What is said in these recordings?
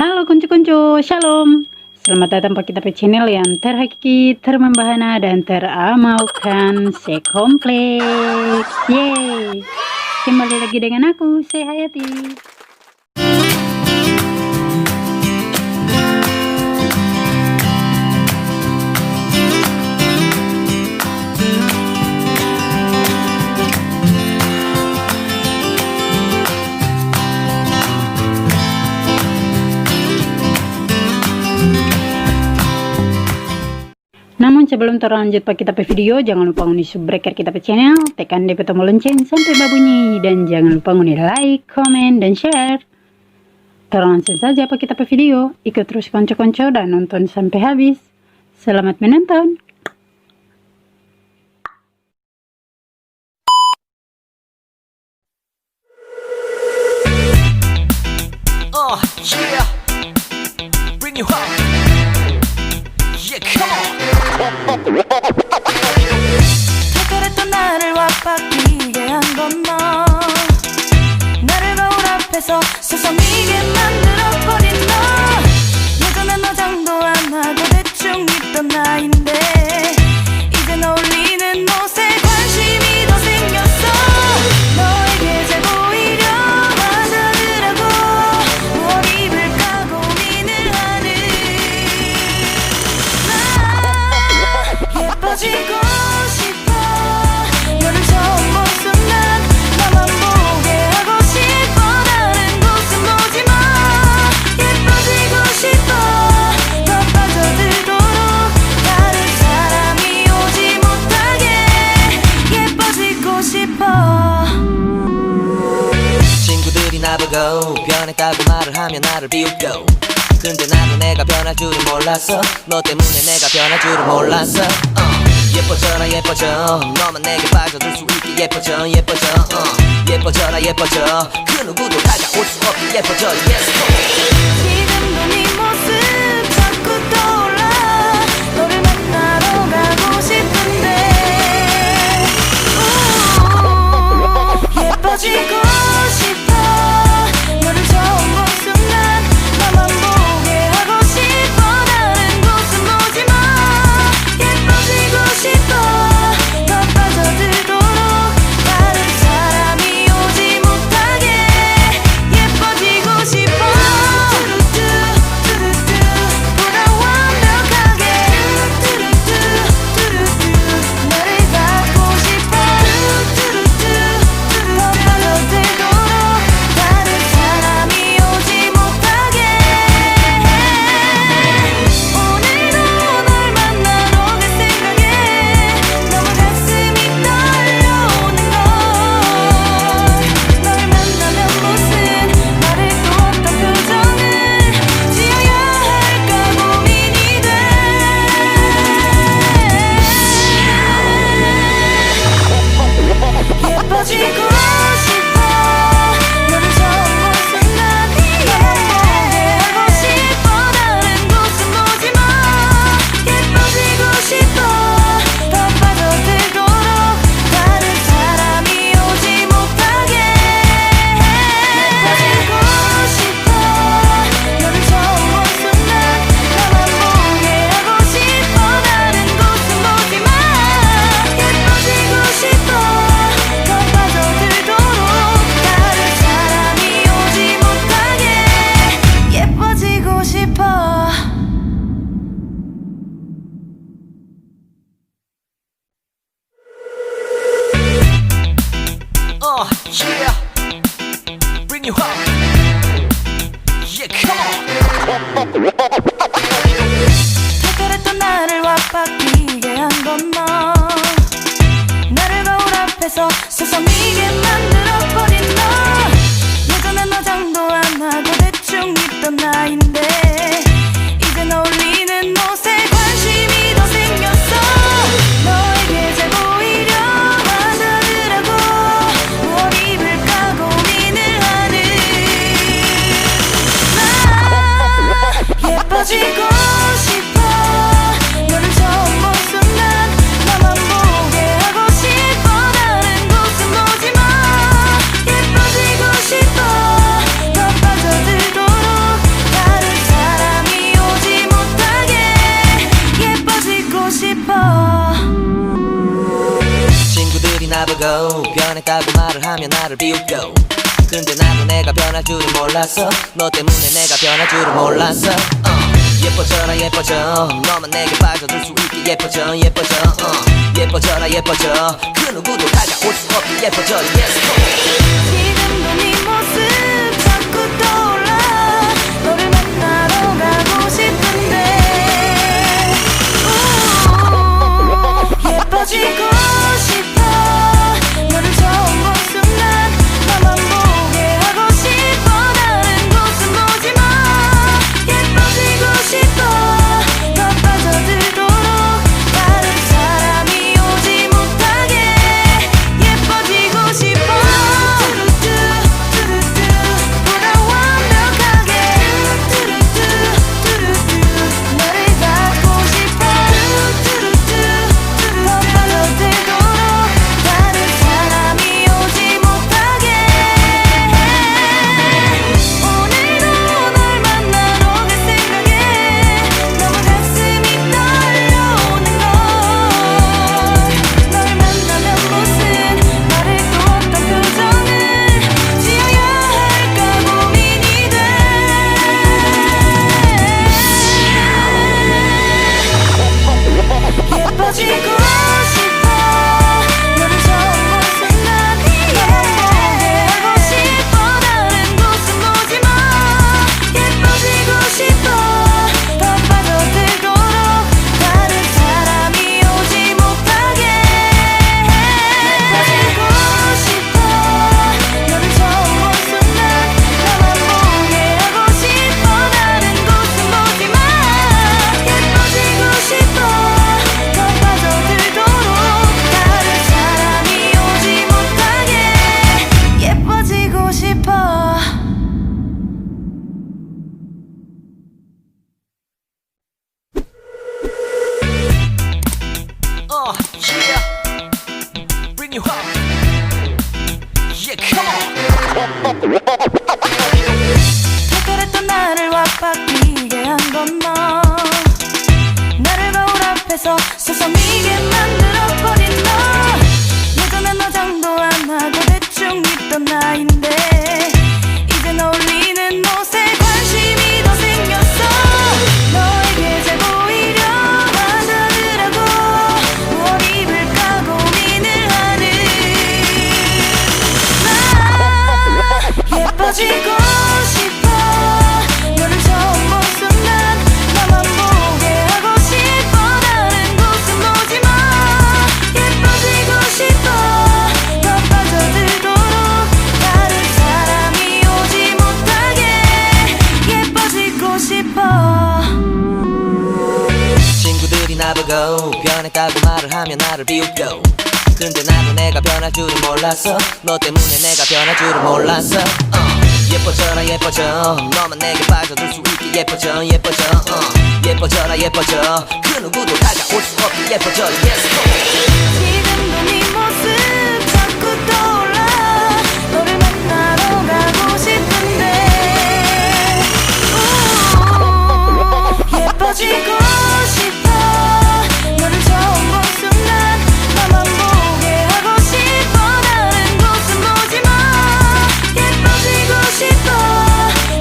Halo kuncu-kuncu, shalom. Selamat datang ke kita channel yang terhakiki, termembahana, dan teramalkan sekompleks. Yeay, kembali lagi dengan aku, Hayati. Namun sebelum terlanjut pak kita video, jangan lupa undi subbreaker kita channel, tekan DP tombol lonceng sampai babunyi, dan jangan lupa undi like, komen, dan share. Langsung saja pak kita video, ikut terus konco-konco dan nonton sampai habis. Selamat menonton. Oh yeah, bring you home. Yeah, come on. 그랬던 나를 와빠지게 한 건 너. 나를 거울 앞에서 서성이게 만들어버린 너. 예전엔 화장도 안 하고 대충 입던 나인데 이젠 어울리는 옷에 관심이 더 생겼어. 너에게 잘 보이려 화장을 하고 뭘 입을까 고민을 하는 나. 예뻐지고 싶어. 너를 처음 본 순간 나만 보게 하고 싶어. 다른 곳은 보지 마. 예뻐지고 싶어. 더 빠져들도록 다른 사람이 오지 못하게 예뻐지고 싶어. 친구들이 나보고 변했다고 말을 하면 나를 비웃고, 근데 나도 내가 변할 줄은 몰랐어. 너 때문에 내가 변할 줄은 몰랐어. 예뻐져라 예뻐져. 너만 내게 빠져들 수 있게 예뻐져 예뻐져. 예뻐져라 예뻐져. 그 누구도 다가올 수 없게 예뻐져. Yes, 지금도 네 모습 자꾸 떠올라. 너를 만나러 가고 싶은데 예뻐지고 싶어. 너를 처음 본 순간 나만 보게 하고 싶어. 다른 곳은 보지 마. 예뻐지고 싶어. 더 빠져들도록 다른 사람이 오지 못하게 예뻐지고 싶어. 뚜루뚜 보다 완벽하게 뚜루뚜 너를 갖고 싶어. 뚜루뚜 더 빠져들도록 다른 사람이 오지 못하게. 오늘도 널 만나러 갈 생각에 너무 가슴이 떨려오는 걸. 널 만나면 무슨 말을 또 어떤 표정을 지어야 할까 고민이 돼. 예뻐지고 싶어. 너를 처음 본 순간 나만 보게 하고 싶어. 다른 곳은 보지 마. 예뻐지고 싶어. 더 빠져들도록 다른 사람이 오지 못하게 예뻐지고 싶어. 너를 처음 본 순간 나만 보게 하고 싶어. 다른 곳은 보지 마. 예뻐지고 싶어. 더 빠져들도록 다른 사람이 오지 못하게 예뻐지고 싶어. Oh yeah, bring you home. Yeah, come on. 그랬던 나를 와빠지게 한 건 너. 나를 거울 앞에서 서성이게 만들어버린 너. 예전엔 화장도 안 하고 대충 입던 나이 하면 나를 비웃고 근데 나도 내가 변할 줄은 몰랐어 너 때문에 내가 변할 줄은 몰랐어 예뻐져라 예뻐져 너만 내게 빠져들 수 있게 예뻐져 예뻐져 예뻐져라 예뻐져 그 누구도 다가올 수 없게 예뻐져 Yes 지금도 네 모습 자꾸 떠올라 너를 만나러 가고 싶은데 예뻐지고 싶어 너를 처음 본 순간 나만 보게 하고 싶어 다른 곳은 보지마 예뻐지고 싶어 더 빠져들도록 다른 사람이 오지 못하게 예뻐지고 싶어 보다 완벽하게 너를 갖고 싶어 더 빠져들도록 다른 사람이 오지 못하게 오늘도 널 만나러 갈 생각에 너무 가슴이 떨려오는 걸널 만나면 무슨 말을 또 어떤 표정을 지어야 할까 고민이 돼 예뻐지고 싶어 너를 처음 본 순간 나만 보게 하고 싶어 다른 곳은 보지마 예뻐지고 싶어 더 빠져들도록 다른 사람이 오지 못하게 예뻐지고 싶어 너를 처음 본 순간 나만 보게 하고 싶어 다른 곳은 보지마 예뻐지고 싶어 더 빠져들도록 다른 사람이 오지 못하게 예뻐지고 싶어 Yeah Bring you up Yeah come on 특별했던 나를 와바뀌게 한 건 너 나를 거울 앞에서 서성이게 만들어버린 너 예전엔 화장도 안 하고 대충 입던 나인데 이젠 어울리는 옷에 관심이 더 생겼어 너에게 잘 보이려 하자느라고 무엇 입을까 고민을 하는 나 예뻐지고 싶어 너를 처음 본 순간 나만 보게 하고 싶어 다른 곳은 보지마 예뻐지고 싶어 더 빠져들도록 다른 사람이 오지 못하게 예뻐지고 싶어 친구들이 나보고 변했다고 말을 하면 나를 비웃고 근데 나도 내가 변할 줄은 몰랐어 너 때문에 내가 변할 줄은 몰랐어 예뻐져라 예뻐져 너만 내게 빠져들 수 있게 예뻐져 예뻐져 예뻐져라 예뻐져 그 누구도 다가올 수 없게 예뻐져 Yes 지금도 네 모습 자꾸 떠올라 너를 만나러 가고 싶은데 예뻐지고 싶어 너를 처음 본 순간 나만 보게 하고 싶어 다른 곳은 보지마 예뻐지고 싶어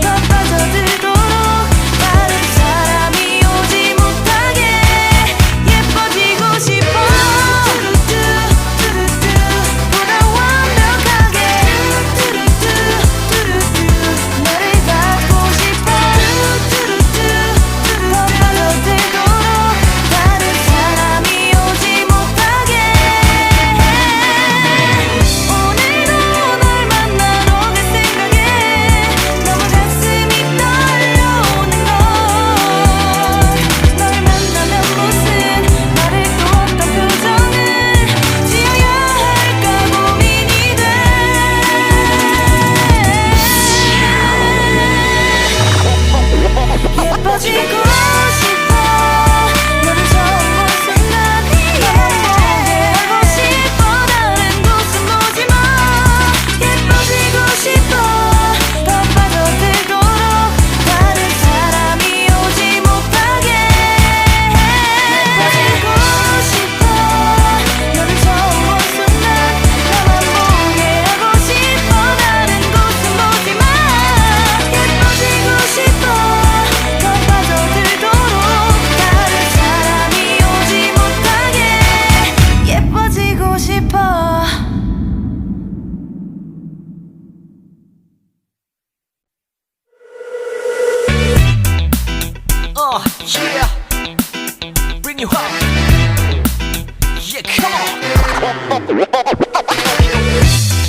더 빠져들도록 다른 사람이 오지 못하게 예뻐지고 싶어 Yeah, bring you up. Yeah, come on.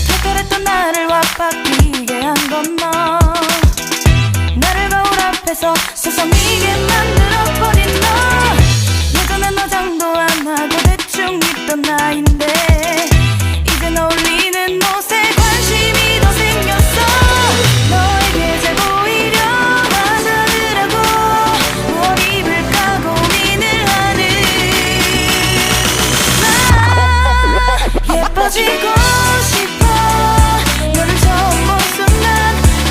탁월했던 나를 와바뀌게 한 건 너. 나를 거울 앞에서 서성이게 만들어버린 너. 예전엔 화장도 안 하고 대충 입던 나인데 이젠 어울리는 옷에 관심이 더 생겼어. 너에게 잘 보이려 하자느라고 무엇 입을까 고민을 하는 나. 예뻐지고 싶어. 너를 처음 본 순간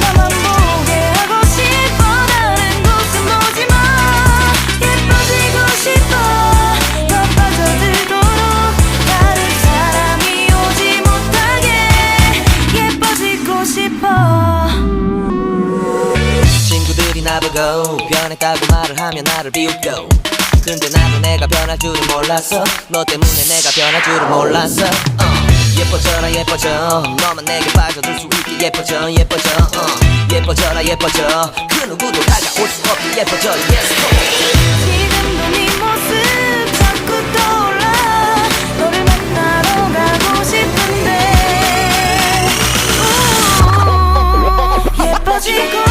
나만 보게 하고 싶어. 다른 곳은 보지 마. 예뻐지고 싶어. 더 빠져들도록 다른 사람이 오지 못하게 예뻐지고 싶어. 친구들이 나보고 변했다고 말을 하면 나를 비웃고 근데 나도 내가 변할 줄은 몰랐어. 너 때문에 내가 변할 줄은 몰랐어. 예뻐져라 예뻐져. 너만 내게 빠져들 수 있게 예뻐져 예뻐져. 예뻐져라 예뻐져. 그 누구도 다가올 수 없게 예뻐져. Yes, 지금도 네 모습 자꾸 떠올라. 너를 만나러 가고 싶은데 예뻐지고